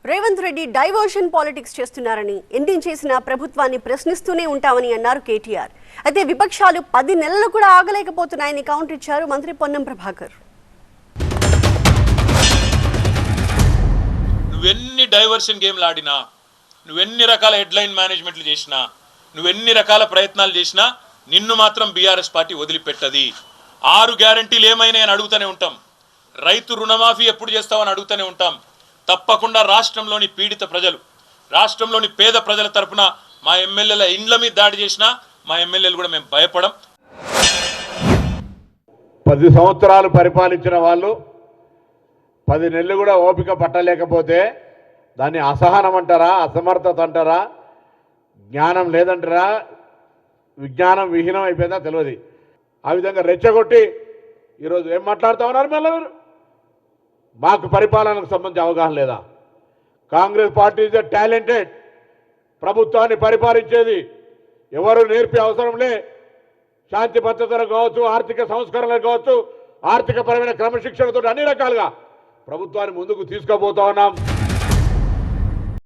Revanth Reddy diversion politics చేస్తున్నారని ending చేసిన ప్రభుత్వాన్ని ప్రశ్నిస్తూనే ఉంటామని అన్నారు కేటీఆర్. అయితే విపక్షాలు 10 నెలలు కూడా ఆగలేకపోతున్నాయని కౌంటర్ ఇచ్చారు మంత్రి పొన్నం ప్రభాకర్. నువ్వెన్ని డైవర్షన్ గేమ్లు ఆడినా, నువ్వెన్ని రకాల హెడ్లైన్ మేనేజ్మెంట్లు చేసినా, నువ్వెన్ని రకాల ప్రయత్నాలు చేసినా నిన్ను మాత్రం బీఆర్ఎస్ పార్టీ వదిలిపెట్టది. 6 గ్యారంటీలు ఏమైనా అని అడుగుతూనే ఉంటాం. రైతు రుణమాఫీ ఎప్పుడు చేస్తామని అడుగుతూనే ఉంటాం. తప్పకుండా రాష్ట్రంలోని పీడిత ప్రజలు, రాష్ట్రంలోని పేద ప్రజల తరపున మా ఎమ్మెల్యేల ఇండ్ల మీద దాడి చేసినా మా ఎమ్మెల్యేలు కూడా మేము భయపడం. 10 సంవత్సరాలు పరిపాలించిన వాళ్ళు 10 నెలలు కూడా ఓపిక పట్టలేకపోతే దాన్ని అసహనం అంటారా, అసమర్థత అంటారా, జ్ఞానం లేదంటారా, విజ్ఞానం విహీనం అయిపోయిందా తెలియదు. ఆ విధంగా రెచ్చగొట్టి ఈరోజు ఏం మాట్లాడుతూ ఉన్నారు? మళ్ళీ మాకు పరిపాలనకు సంబంధించి అవగాహన లేదా? Congress party is talented. ప్రభుత్వాన్ని పరిపాలించేది ఎవరు నేర్పే అవసరం లే. శాంతి భద్రతలు కావచ్చు, ఆర్థిక సంస్కరణలు కావచ్చు, ఆర్థిక పరమైన క్రమశిక్షణతో అన్ని రకాలుగా ప్రభుత్వాన్ని ముందుకు తీసుకుపోతా ఉన్నాం.